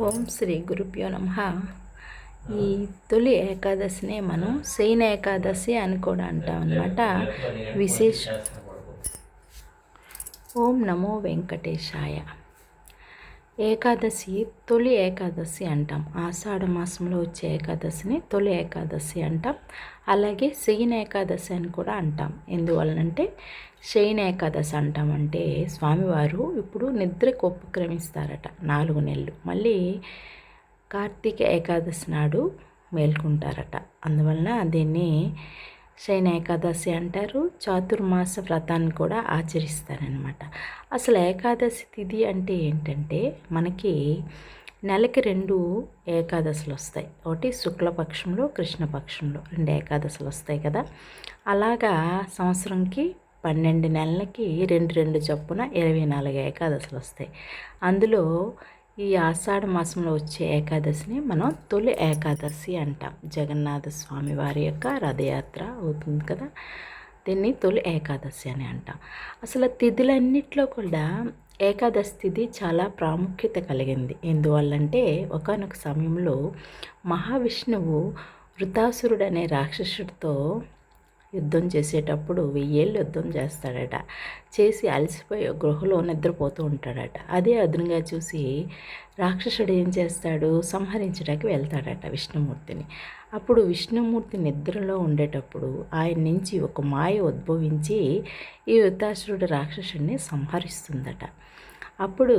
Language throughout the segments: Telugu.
ఓం శ్రీ గురుభ్యో నమః. ఈ తొలి ఏకాదశినే మనం శయన ఏకాదశి అని కూడా అంటాం అన్నమాట. విశేష ఓం నమో వెంకటేశాయ. ఏకాదశి తొలి ఏకాదశి అంటాం. ఆషాఢ మాసంలో వచ్చే ఏకాదశిని తొలి ఏకాదశి అంటాం. అలాగే శయన ఏకాదశి అని కూడా అంటాం. ఎందువలనంటే శయన ఏకాదశి అంటామంటే స్వామివారు ఇప్పుడు నిద్రకు ఉపక్రమిస్తారట 4 నెలలు. మళ్ళీ కార్తీక ఏకాదశి నాడు మేల్కుంటారట. అందువలన దీన్ని శయన ఏకాదశి అంటారు. చాతుర్మాస వ్రతాన్ని కూడా ఆచరిస్తారనమాట. అసలు ఏకాదశి తిథి అంటే ఏంటంటే మనకి నెలకి 2 ఏకాదశులు వస్తాయి. ఒకటి శుక్లపక్షంలో, కృష్ణపక్షంలో 2 ఏకాదశులు వస్తాయి కదా. అలాగా సంవత్సరంకి 12 నెలలకి 2 చొప్పున 24 ఏకాదశులు వస్తాయి. అందులో ఈ ఆషాఢ మాసంలో వచ్చే ఏకాదశిని మనం తొలి ఏకాదశి అంటాం. జగన్నాథ స్వామి వారి యొక్క రథయాత్ర అవుతుంది కదా, దీన్ని తొలి ఏకాదశి అని అంటాం. అసలు తిథులన్నిట్లో కూడా ఏకాదశి తిథి చాలా ప్రాముఖ్యత కలిగింది. ఎందువల్లంటే ఒకానొక సమయంలో మహావిష్ణువు వృతాసురుడు అనే రాక్షసుడితో యుద్ధం చేసేటప్పుడు 1000 ఏళ్ళు యుద్ధం చేస్తాడట. చేసి అలసిపోయి గృహలో నిద్రపోతూ ఉంటాడట. అదే అదునుగా చూసి రాక్షసుడు ఏం చేస్తాడు, సంహరించడానికి వెళ్తాడట విష్ణుమూర్తిని. అప్పుడు విష్ణుమూర్తి నిద్రలో ఉండేటప్పుడు ఆయన నుంచి ఒక మాయ ఉద్భవించి ఈ వృతాసురుడు రాక్షసుడిని సంహరిస్తుందట. అప్పుడు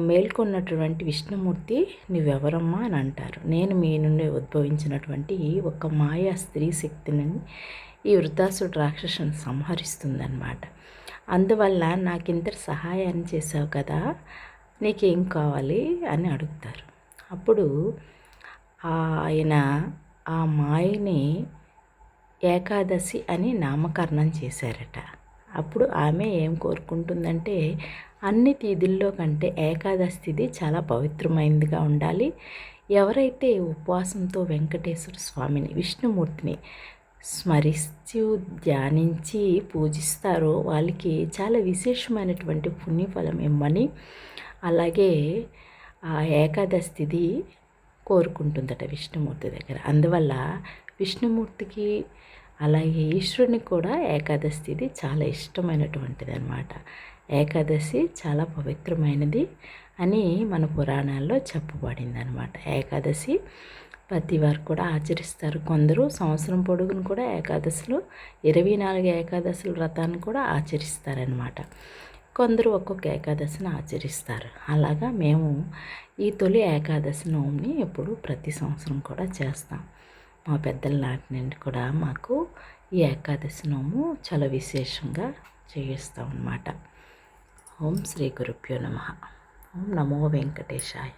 మేల్కొన్నటువంటి విష్ణుమూర్తి నువ్వెవరమ్మా అని అంటారు. నేను మీ నుండి ఉద్భవించినటువంటి ఒక మాయా స్త్రీ శక్తిని ఈ వృతాసుడు రాక్షసుని సంహరిస్తుందన్నమాట. అందువల్ల నాకు ఇంతటి సహాయాన్ని చేసావు కదా, నీకేం కావాలి అని అడుగుతారు. అప్పుడు ఆయన ఆ మాయని ఏకాదశి అని నామకరణం చేశారట. అప్పుడు ఆమె ఏం కోరుకుంటుందంటే అన్ని తిథుల్లో కంటే ఏకాదశి తిథి చాలా పవిత్రమైనదిగా ఉండాలి. ఎవరైతే ఉపవాసంతో వెంకటేశ్వర స్వామిని విష్ణుమూర్తిని స్మరిస్తూ ధ్యానించి పూజిస్తారో వాళ్ళకి చాలా విశేషమైనటువంటి పుణ్యఫలం ఇమ్మని, అలాగే ఆ ఏకాదశి తిథి కోరుకుంటుందట విష్ణుమూర్తి దగ్గర. అందువల్ల విష్ణుమూర్తికి అలాగే ఈశ్వరునికి కూడా ఏకాదశి తిథి చాలా ఇష్టమైనటువంటిది అనమాట. ఏకాదశి చాలా పవిత్రమైనది అని మన పురాణాల్లో చెప్పబడింది అనమాట. ఏకాదశి ప్రతి వారు కూడా ఆచరిస్తారు. కొందరు సంవత్సరం పొడుగును కూడా ఏకాదశిలో 24 ఏకాదశుల వ్రతాన్ని కూడా ఆచరిస్తారనమాట. కొందరు ఒక్కొక్క ఏకాదశిని ఆచరిస్తారు. అలాగా మేము ఈ తొలి ఏకాదశి నోముని ఎప్పుడు ప్రతి సంవత్సరం కూడా చేస్తాం. మా పెద్దల నాటి నుండి కూడా మాకు ఈ ఏకాదశి నోము చాలా విశేషంగా చేయిస్తాం అన్నమాట. ఓం శ్రీ గురుభ్యో నమః. ఓం నమో వెంకటేశాయ.